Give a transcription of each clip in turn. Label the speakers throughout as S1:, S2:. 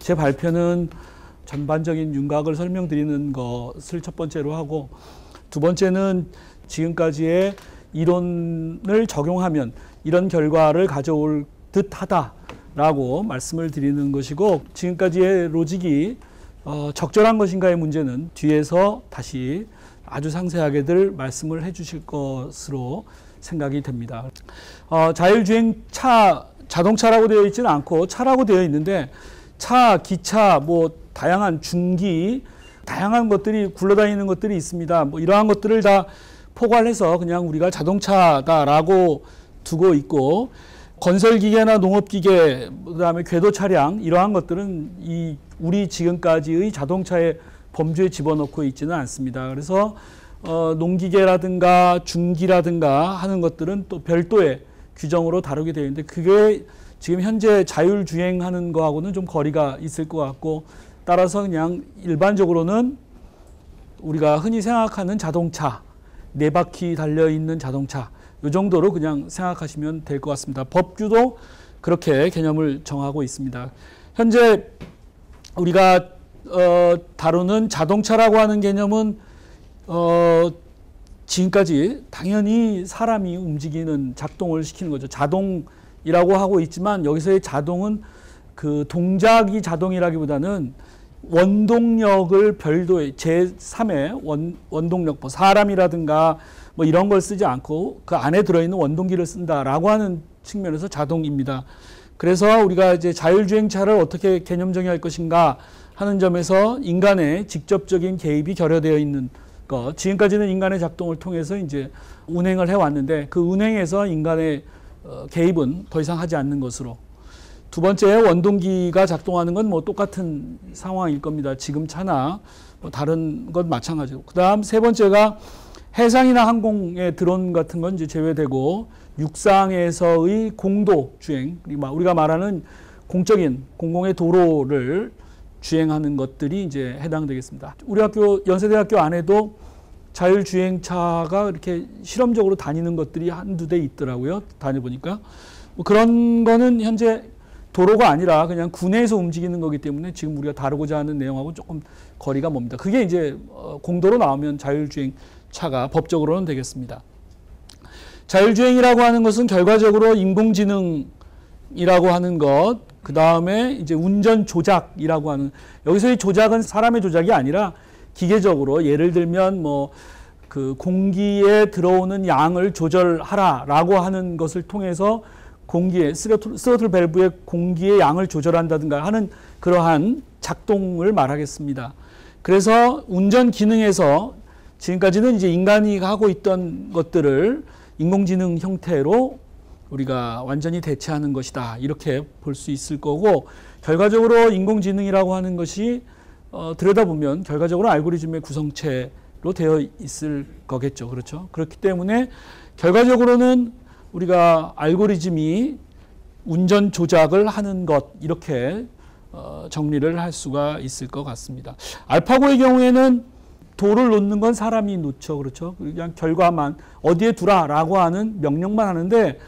S1: 제 발표는 전반적인 윤곽을 설명드리는 것을 첫 번째로 하고, 두 번째는 지금까지의 이론을 적용하면 이런 결과를 가져올 듯하다라고 말씀을 드리는 것이고, 지금까지의 로직이 적절한 것인가의 문제는 뒤에서 다시 아주 상세하게들 말씀을 해주실 것으로 생각이 됩니다. 자율주행차, 자동차라고 되어 있지는 않고 차라고 되어 있는데, 차, 기차, 뭐 다양한 중기, 다양한 것들이 굴러다니는 것들이 있습니다. 뭐 이러한 것들을 다 포괄해서 그냥 우리가 자동차다라고 두고 있고, 건설기계나 농업기계, 그다음에 궤도 차량, 이러한 것들은 우리 지금까지의 자동차의 범주에 집어넣고 있지는 않습니다. 그래서 농기계라든가 중기라든가 하는 것들은 또 별도의 규정으로 다루게 되어 있는데, 그게 지금 현재 자율주행하는 거하고는 좀 거리가 있을 것 같고, 따라서 그냥 일반적으로는 우리가 흔히 생각하는 자동차, 4바퀴 달려있는 자동차, 이 정도로 그냥 생각하시면 될 것 같습니다. 법규도 그렇게 개념을 정하고 있습니다. 현재 우리가 다루는 자동차라고 하는 개념은 지금까지 당연히 사람이 움직이는, 작동을 시키는 거죠. 자동이라고 하고 있지만 여기서의 자동은 그 동작이 자동이라기보다는 원동력을 별도의 제3의 원동력, 뭐 사람이라든가 뭐 이런 걸 쓰지 않고 그 안에 들어있는 원동기를 쓴다라고 하는 측면에서 자동입니다. 그래서 우리가 이제 자율주행차를 어떻게 개념 정의할 것인가 하는 점에서 인간의 직접적인 개입이 결여되어 있는 것, 지금까지는 인간의 작동을 통해서 이제 운행을 해왔는데, 그 운행에서 인간의 개입은 더 이상 하지 않는 것으로. 두 번째, 원동기가 작동하는 건 뭐 똑같은 상황일 겁니다. 지금 차나 뭐 다른 것 마찬가지고. 그 다음 세 번째가 해상이나 항공의 드론 같은 건 이제 제외되고, 육상에서의 공도 주행, 우리가 말하는 공적인 공공의 도로를 주행하는 것들이 이제 해당되겠습니다. 우리 학교, 연세대학교 안에도 자율주행차가 이렇게 실험적으로 다니는 것들이 한두 대 있더라고요. 다녀보니까. 뭐 그런 거는 현재 도로가 아니라 그냥 구내에서 움직이는 거기 때문에 지금 우리가 다루고자 하는 내용하고 조금 거리가 멉니다. 그게 이제 공도로 나오면 자율주행차가 법적으로는 되겠습니다. 자율주행이라고 하는 것은 결과적으로 인공지능이라고 하는 것, 그 다음에 이제 운전 조작이라고 하는, 여기서의 조작은 사람의 조작이 아니라 기계적으로, 예를 들면 뭐 그 공기에 들어오는 양을 조절하라라고 하는 것을 통해서 공기의 스로틀 밸브의 공기의 양을 조절한다든가 하는 그러한 작동을 말하겠습니다. 그래서 운전 기능에서 지금까지는 이제 인간이 하고 있던 것들을 인공지능 형태로 우리가 완전히 대체하는 것이다, 이렇게 볼 수 있을 거고, 결과적으로 인공지능이라고 하는 것이 들여다보면 결과적으로 알고리즘의 구성체로 되어 있을 거겠죠. 그렇죠? 그렇기 때문에 결과적으로는 우리가 알고리즘이 운전 조작을 하는 것, 이렇게 정리를 할 수가 있을 것 같습니다. 알파고의 경우에는 돌을 놓는 건 사람이 놓죠. 그렇죠? 그냥 결과만 어디에 두라라고 하는 명령만 하는데,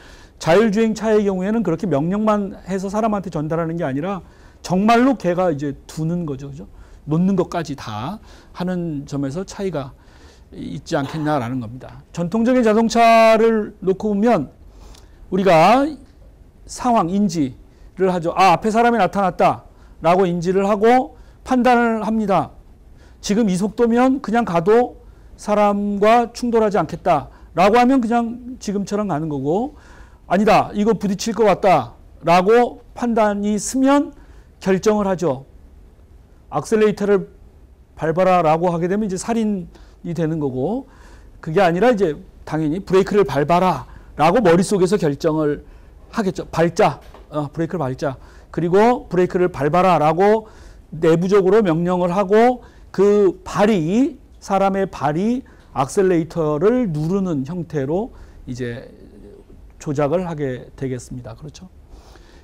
S1: 자율주행차의 경우에는 그렇게 명령만 해서 사람한테 전달하는 게 아니라 정말로 걔가 이제 두는 거죠. 그죠? 놓는 것까지 다 하는 점에서 차이가 있지 않겠냐라는 겁니다. 전통적인 자동차를 놓고 보면 우리가 상황 인지를 하죠. 앞에 사람이 나타났다라고 인지를 하고 판단을 합니다. 지금 이 속도면 그냥 가도 사람과 충돌하지 않겠다라고 하면 그냥 지금처럼 가는 거고, 아니다, 이거 부딪힐 것 같다라고 판단이 서면 결정을 하죠. 악셀레이터를 밟아라라고 하게 되면 이제 살인이 되는 거고, 그게 아니라 이제 당연히 브레이크를 밟아라라고 머릿속에서 결정을 하겠죠. 밟자, 브레이크를 밟자. 그리고 브레이크를 밟아라라고 내부적으로 명령을 하고, 그 발이, 사람의 발이 악셀레이터를 누르는 형태로 이제 조작을 하게 되겠습니다. 그렇죠?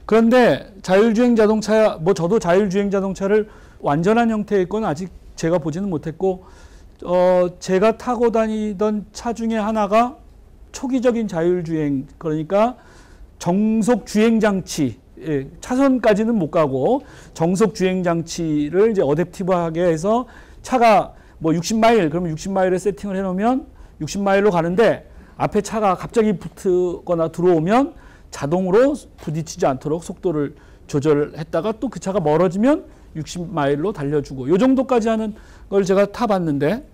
S1: 그런데 자율주행 자동차, 뭐 저도 자율주행 자동차를 완전한 형태의 건 아직 제가 보지는 못했고, 제가 타고 다니던 차 중에 하나가 초기적인 자율주행, 그러니까 정속 주행 장치, 차선까지는 못 가고 정속 주행 장치를 이제 어댑티브하게 해서 차가 뭐 60마일 그러면 60마일에 세팅을 해놓으면 60마일로 가는데 앞에 차가 갑자기 붙거나 들어오면 자동으로 부딪히지 않도록 속도를 조절했다가 또 그 차가 멀어지면 60마일로 달려주고 요 정도까지 하는 걸 제가 타봤는데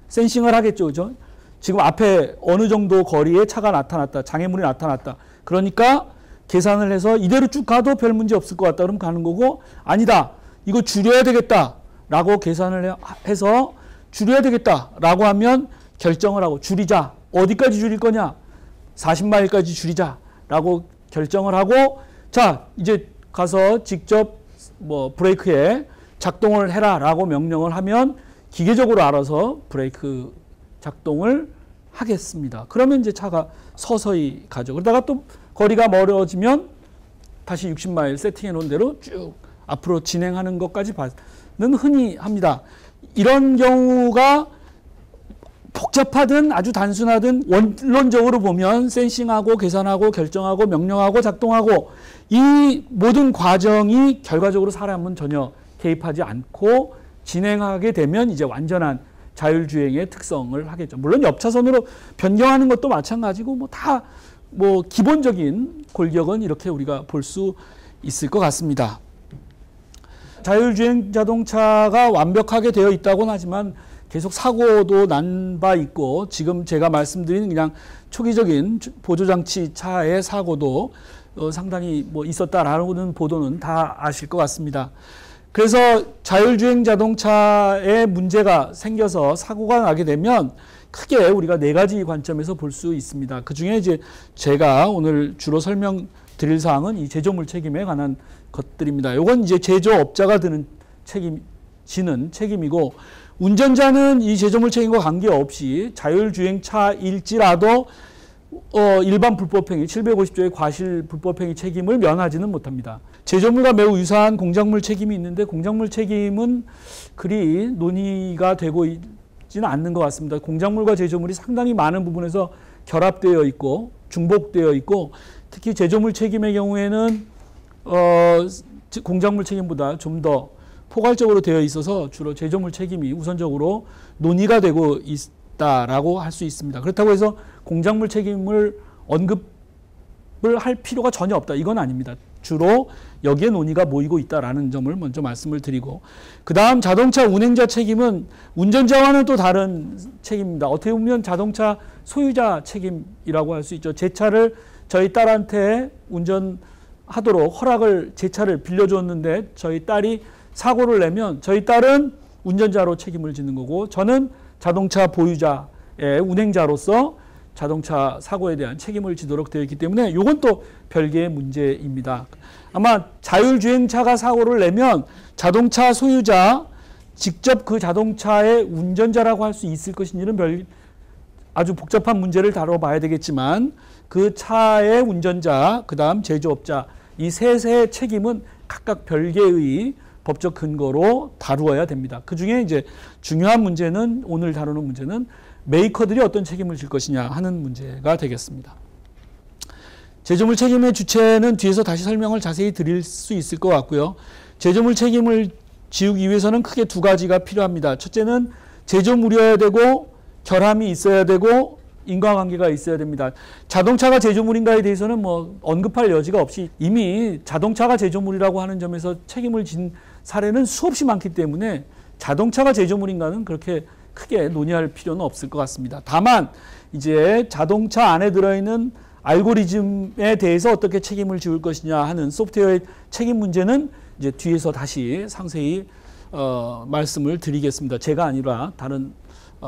S1: 센싱을 하겠죠. 그죠? 지금 앞에 어느 정도 거리에 차가 나타났다. 장애물이 나타났다. 그러니까 계산을 해서 이대로 쭉 가도 별 문제 없을 것 같다. 그럼 가는 거고 아니다. 이거 줄여야 되겠다. 라고 계산을 해서 줄여야 되겠다. 라고 하면 결정을 하고 줄이자. 어디까지 줄일 거냐? 40마일까지 줄이자. 라고 결정을 하고 자 이제 가서 직접 뭐 브레이크에 작동을 해라. 라고 명령을 하면 기계적으로 알아서 브레이크 작동을 하겠습니다. 그러면 이제 차가 서서히 가죠. 그러다가 또 거리가 멀어지면 다시 60마일 세팅해 놓은 대로 쭉 앞으로 진행하는 것까지는 흔히 합니다. 이런 경우가 복잡하든 아주 단순하든 원론적으로 보면 센싱하고 계산하고 결정하고 명령하고 작동하고 이 모든 과정이 결과적으로 사람은 전혀 개입하지 않고 진행하게 되면 이제 완전한 자율주행의 특성을 하겠죠. 물론 옆차선으로 변경하는 것도 마찬가지고 뭐 다 뭐 기본적인 골격은 이렇게 우리가 볼 수 있을 것 같습니다. 자율주행 자동차가 완벽하게 되어 있다고는 하지만 계속 사고도 난 바 있고 지금 제가 말씀드린 그냥 초기적인 보조장치 차의 사고도 상당히 뭐 있었다라는 보도는 다 아실 것 같습니다. 그래서 자율주행 자동차에 문제가 생겨서 사고가 나게 되면 크게 우리가 네 가지 관점에서 볼 수 있습니다. 그 중에 이제 제가 오늘 주로 설명드릴 사항은 이 제조물 책임에 관한 것들입니다. 이건 이제 제조업자가 지는 책임이고 운전자는 이 제조물 책임과 관계없이 자율주행차일지라도 일반 불법행위 750조의 과실 불법행위 책임을 면하지는 못합니다. 제조물과 매우 유사한 공작물 책임이 있는데 공작물 책임은 그리 논의가 되고 있지는 않는 것 같습니다. 공작물과 제조물이 상당히 많은 부분에서 결합되어 있고 중복되어 있고 특히 제조물 책임의 경우에는 공작물 책임보다 좀 더 포괄적으로 되어 있어서 주로 제조물 책임이 우선적으로 논의가 되고 있다라고 할 수 있습니다. 그렇다고 해서 공작물 책임을 언급을 할 필요가 전혀 없다. 이건 아닙니다. 주로 여기에 논의가 모이고 있다라는 점을 먼저 말씀을 드리고 그 다음 자동차 운행자 책임은 운전자와는 또 다른 책임입니다. 어떻게 보면 자동차 소유자 책임이라고 할 수 있죠. 제 차를 저희 딸한테 운전하도록 제 차를 빌려줬는데 저희 딸이 사고를 내면 저희 딸은 운전자로 책임을 지는 거고 저는 자동차 보유자의 운행자로서 자동차 사고에 대한 책임을 지도록 되어 있기 때문에 이건 또 별개의 문제입니다. 아마 자율주행차가 사고를 내면 자동차 소유자 직접 그 자동차의 운전자라고 할 수 있을 것인지는 아주 복잡한 문제를 다뤄봐야 되겠지만 그 차의 운전자, 그 다음 제조업자 이 셋의 책임은 각각 별개의 법적 근거로 다루어야 됩니다. 그 중에 이제 중요한 문제는 오늘 다루는 문제는 메이커들이 어떤 책임을 질 것이냐 하는 문제가 되겠습니다. 제조물 책임의 주체는 뒤에서 다시 설명을 자세히 드릴 수 있을 것 같고요. 제조물 책임을 지우기 위해서는 크게 두 가지가 필요합니다. 첫째는 제조물이어야 되고 결함이 있어야 되고 인과관계가 있어야 됩니다. 자동차가 제조물인가에 대해서는 뭐 언급할 여지가 없이 이미 자동차가 제조물이라고 하는 점에서 책임을 진 사례는 수없이 많기 때문에 자동차가 제조물인가는 그렇게 크게 논의할 필요는 없을 것 같습니다. 다만 이제 자동차 안에 들어있는 알고리즘에 대해서 어떻게 책임을 지울 것이냐 하는 소프트웨어의 책임 문제는 이제 뒤에서 다시 상세히 말씀을 드리겠습니다. 제가 아니라 다른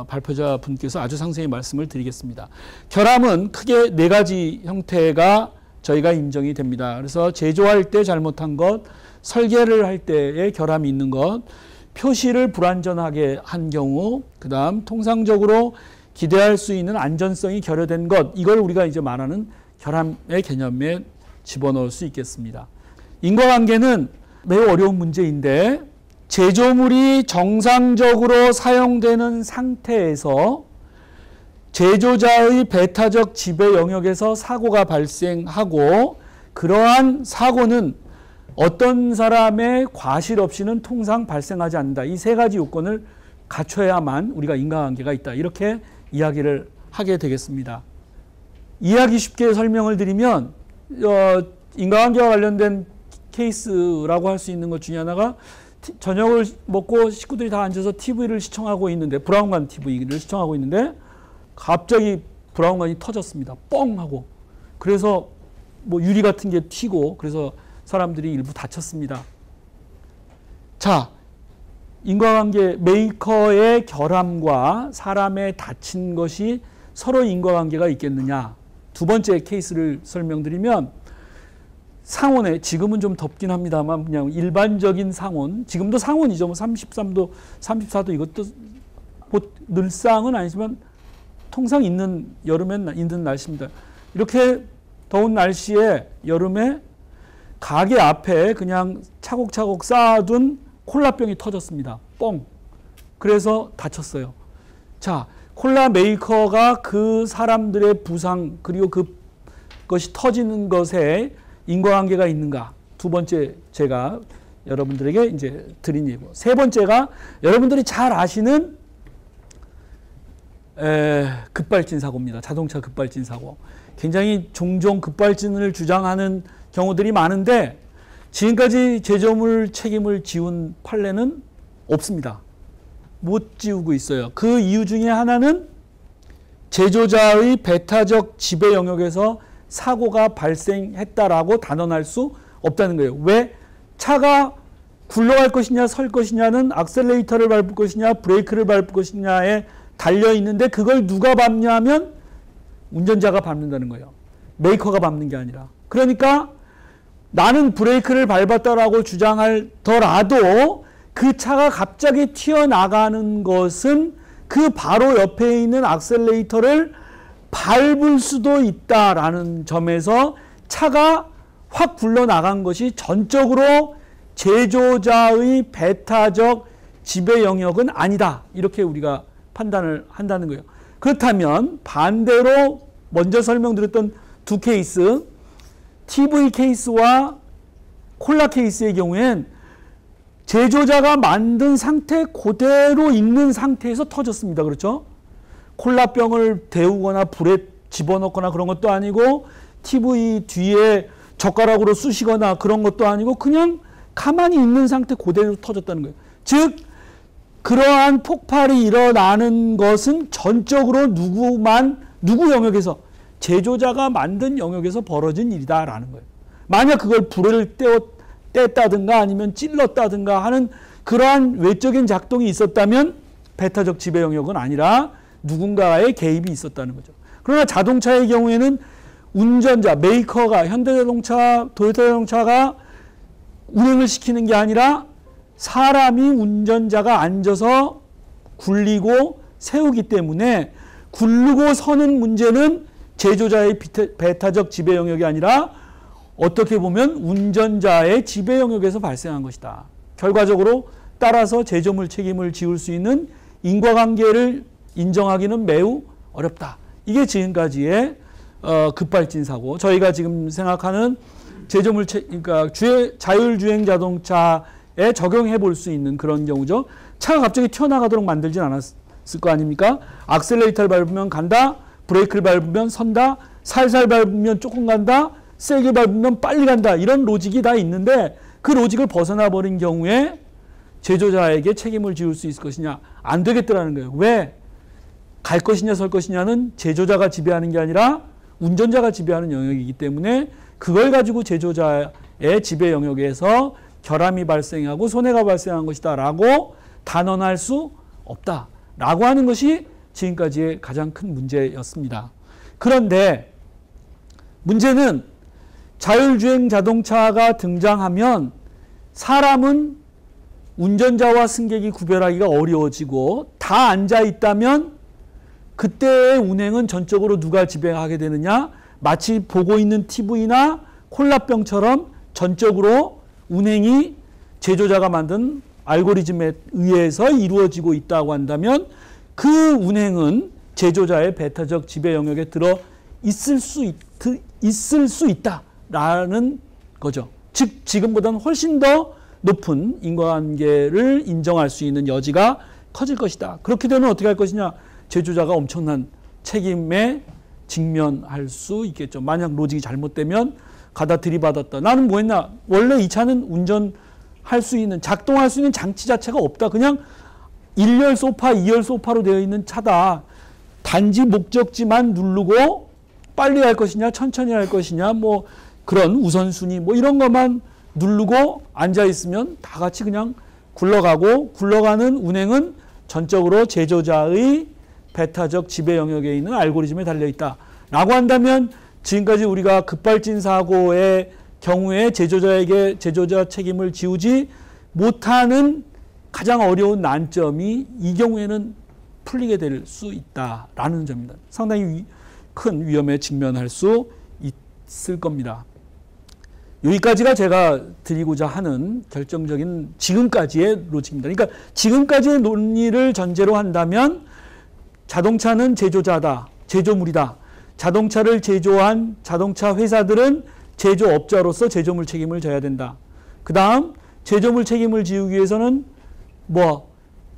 S1: 발표자 분께서 아주 상세히 말씀을 드리겠습니다. 결함은 크게 네 가지 형태가 저희가 인정이 됩니다. 그래서 제조할 때 잘못한 것, 설계를 할 때의 결함이 있는 것, 표시를 불완전하게 한 경우, 그 다음 통상적으로 기대할 수 있는 안전성이 결여된 것, 이걸 우리가 이제 말하는 결함의 개념에 집어넣을 수 있겠습니다. 인과관계는 매우 어려운 문제인데 제조물이 정상적으로 사용되는 상태에서 제조자의 배타적 지배 영역에서 사고가 발생하고 그러한 사고는 어떤 사람의 과실 없이는 통상 발생하지 않는다. 이 세 가지 요건을 갖춰야만 우리가 인과관계가 있다. 이렇게 이야기를 하게 되겠습니다. 이해하기 쉽게 설명을 드리면 인과관계와 관련된 케이스라고 할 수 있는 것 중에 하나가 저녁을 먹고 식구들이 다 앉아서 TV를 시청하고 있는데, 브라운관 TV를 시청하고 있는데 갑자기 브라운관이 터졌습니다. 뻥 하고. 그래서 뭐 유리 같은 게 튀고 그래서 사람들이 일부 다쳤습니다. 자, 인과관계, 메이커의 결함과 사람의 다친 것이 서로 인과관계가 있겠느냐. 두 번째 케이스를 설명드리면, 상온에, 지금은 좀 덥긴 합니다만 그냥 일반적인 상온, 지금도 상온이죠. 뭐 33도, 34도, 이것도 뭐 늘상은 아니지만 통상 있는, 여름엔 있는 날씨입니다. 이렇게 더운 날씨에 여름에 가게 앞에 그냥 차곡차곡 쌓아둔 콜라병이 터졌습니다. 뻥. 그래서 다쳤어요. 자, 콜라 메이커가 그 사람들의 부상, 그리고 그것이 터지는 것에 인과관계가 있는가? 두 번째 제가 여러분들에게 이제 드린 예고. 세 번째가 여러분들이 잘 아시는 급발진 사고입니다. 자동차 급발진 사고. 굉장히 종종 급발진을 주장하는 경우들이 많은데 지금까지 제조물 책임을 지운 판례는 없습니다. 못 지우고 있어요. 그 이유 중에 하나는 제조자의 배타적 지배 영역에서 사고가 발생했다라고 단언할 수 없다는 거예요. 왜? 차가 굴러갈 것이냐 설 것이냐는 악셀레이터를 밟을 것이냐 브레이크를 밟을 것이냐에 달려 있는데 그걸 누가 밟냐면 운전자가 밟는다는 거예요. 메이커가 밟는 게 아니라. 그러니까 나는 브레이크를 밟았다라고 주장하더라도 그 차가 갑자기 튀어나가는 것은 그 바로 옆에 있는 악셀레이터를 밟을 수도 있다라는 점에서 차가 확 굴러나간 것이 전적으로 제조자의 배타적 지배 영역은 아니다. 이렇게 우리가 판단을 한다는 거예요. 그렇다면 반대로 먼저 설명드렸던 두 케이스, TV 케이스와 콜라 케이스의 경우엔 제조자가 만든 상태 그대로 있는 상태에서 터졌습니다. 그렇죠? 콜라병을 데우거나 불에 집어넣거나 그런 것도 아니고 TV 뒤에 젓가락으로 쑤시거나 그런 것도 아니고 그냥 가만히 있는 상태 그대로 터졌다는 거예요. 즉 그러한 폭발이 일어나는 것은 전적으로 누구 영역에서, 제조자가 만든 영역에서 벌어진 일이다라는 거예요. 만약 그걸 불을 뗐다든가 아니면 찔렀다든가 하는 그러한 외적인 작동이 있었다면 배타적 지배 영역은 아니라 누군가의 개입이 있었다는 거죠. 그러나 자동차의 경우에는 운전자, 메이커가, 현대자동차, 도요타자동차가 운행을 시키는 게 아니라 사람이 운전자가 앉아서 굴리고 세우기 때문에 굴르고 서는 문제는 제조자의 배타적 지배 영역이 아니라 어떻게 보면 운전자의 지배 영역에서 발생한 것이다. 결과적으로 따라서 제조물 책임을 지울 수 있는 인과관계를 인정하기는 매우 어렵다. 이게 지금까지의 급발진 사고. 저희가 지금 생각하는 제조물 그러니까 자율주행 자동차에 적용해 볼 수 있는 그런 경우죠. 차가 갑자기 튀어나가도록 만들진 않았을 거 아닙니까? 악셀레이터를 밟으면 간다. 브레이크를 밟으면 선다. 살살 밟으면 조금 간다. 세게 밟으면 빨리 간다. 이런 로직이 다 있는데 그 로직을 벗어나 버린 경우에 제조자에게 책임을 지울 수 있을 것이냐? 안 되겠더라는 거예요. 왜? 갈 것이냐 설 것이냐는 제조자가 지배하는 게 아니라 운전자가 지배하는 영역이기 때문에 그걸 가지고 제조자의 지배 영역에서 결함이 발생하고 손해가 발생한 것이다 라고 단언할 수 없다 라고 하는 것이 지금까지의 가장 큰 문제였습니다. 그런데 문제는 자율주행 자동차가 등장하면 사람은 운전자와 승객이 구별하기가 어려워지고 다 앉아 있다면 그때의 운행은 전적으로 누가 지배하게 되느냐? 마치 보고 있는 TV나 콜라병처럼 전적으로 운행이 제조자가 만든 알고리즘에 의해서 이루어지고 있다고 한다면 그 운행은 제조자의 배타적 지배 영역에 들어 있을 수 라는 거죠. 즉 지금보다는 훨씬 더 높은 인과관계를 인정할 수 있는 여지가 커질 것이다. 그렇게 되면 어떻게 할 것이냐. 제조자가 엄청난 책임에 직면할 수 있겠죠. 만약 로직이 잘못되면 가다 들이받았다. 나는 뭐 했나. 원래 이 차는 운전할 수 있는, 작동할 수 있는 장치 자체가 없다. 그냥 1열 소파, 2열 소파로 되어 있는 차다. 단지 목적지만 누르고 빨리 할 것이냐 천천히 할 것이냐 뭐 그런 우선순위 뭐 이런 것만 누르고 앉아있으면 다 같이 그냥 굴러가고, 굴러가는 운행은 전적으로 제조자의 배타적 지배 영역에 있는 알고리즘에 달려있다 라고 한다면, 지금까지 우리가 급발진 사고의 경우에 제조자에게 제조자 책임을 지우지 못하는 가장 어려운 난점이 이 경우에는 풀리게 될 수 있다라는 점입니다. 상당히 큰 위험에 직면할 수 있을 겁니다. 여기까지가 제가 드리고자 하는 결정적인 지금까지의 로직입니다. 그러니까 지금까지의 논리를 전제로 한다면 자동차는 제조자다, 제조물이다. 자동차를 제조한 자동차 회사들은 제조업자로서 제조물 책임을 져야 된다. 그 다음 제조물 책임을 지우기 위해서는 뭐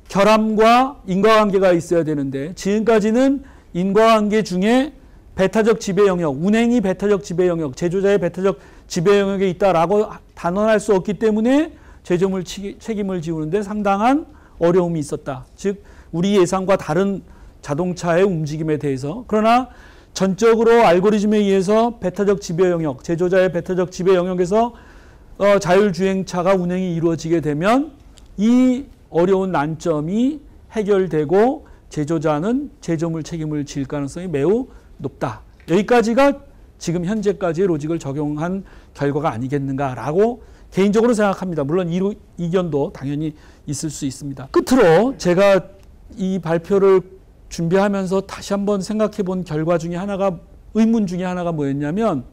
S1: 결함과 인과관계가 있어야 되는데, 지금까지는 인과관계 중에 배타적 지배 영역, 운행이 배타적 지배 영역, 제조자의 배타적 지배 영역에 있다라고 단언할 수 없기 때문에 제조물 책임을 지우는데 상당한 어려움이 있었다. 즉 우리 예상과 다른 자동차의 움직임에 대해서. 그러나 전적으로 알고리즘에 의해서 배타적 지배 영역, 제조자의 배타적 지배 영역에서 자율주행차가 운행이 이루어지게 되면 이 어려운 난점이 해결되고 제조자는 제조물 책임을 질 가능성이 매우 높다. 여기까지가 지금 현재까지의 로직을 적용한 결과가 아니겠는가라고 개인적으로 생각합니다. 물론 이견도 당연히 있을 수 있습니다. 끝으로 제가 이 발표를 준비하면서 다시 한번 생각해 본 결과 중에 하나가, 의문 중에 하나가 뭐였냐면,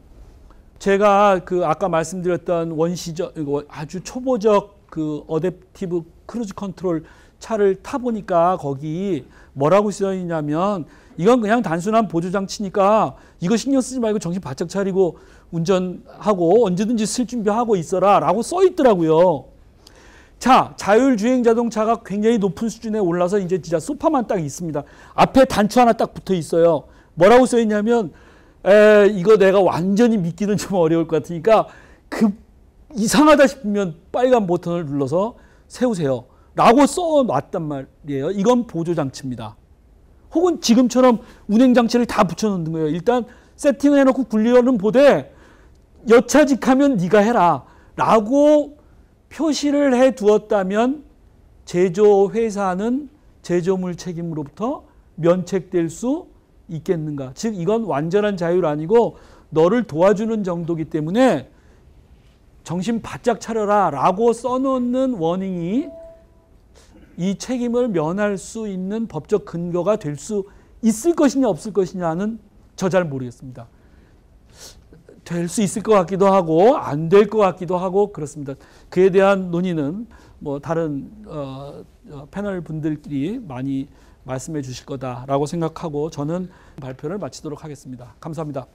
S1: 제가 그 아까 말씀드렸던 원시적, 아주 초보적 그 어댑티브 크루즈 컨트롤 차를 타보니까 거기 뭐라고 써 있냐면, 이건 그냥 단순한 보조장치니까 이거 신경 쓰지 말고 정신 바짝 차리고 운전하고 언제든지 쓸 준비하고 있어라 라고 써 있더라고요. 자, 자율주행 자동차가 굉장히 높은 수준에 올라서 이제 진짜 소파만 딱 있습니다. 앞에 단추 하나 딱 붙어 있어요. 뭐라고 써 있냐면, 이거 내가 완전히 믿기는 좀 어려울 것 같으니까 이상하다 싶으면 빨간 버튼을 눌러서 세우세요 라고 써놨단 말이에요. 이건 보조장치입니다. 혹은 지금처럼 운행장치를 다 붙여놓는 거예요. 일단 세팅을 해놓고 굴려는 보되 여차직하면 네가 해라 라고 표시를 해 두었다면 제조회사는 제조물 책임으로부터 면책될 수 있겠는가. 즉 이건 완전한 자율 아니고 너를 도와주는 정도이기 때문에 정신 바짝 차려라 라고 써놓는 워닝이 이 책임을 면할 수 있는 법적 근거가 될 수 있을 것이냐 없을 것이냐는 저 잘 모르겠습니다. 될 수 있을 것 같기도 하고 안 될 것 같기도 하고 그렇습니다. 그에 대한 논의는 뭐 다른 패널 분들끼리 많이 말씀해 주실 거다라고 생각하고 저는 발표를 마치도록 하겠습니다. 감사합니다.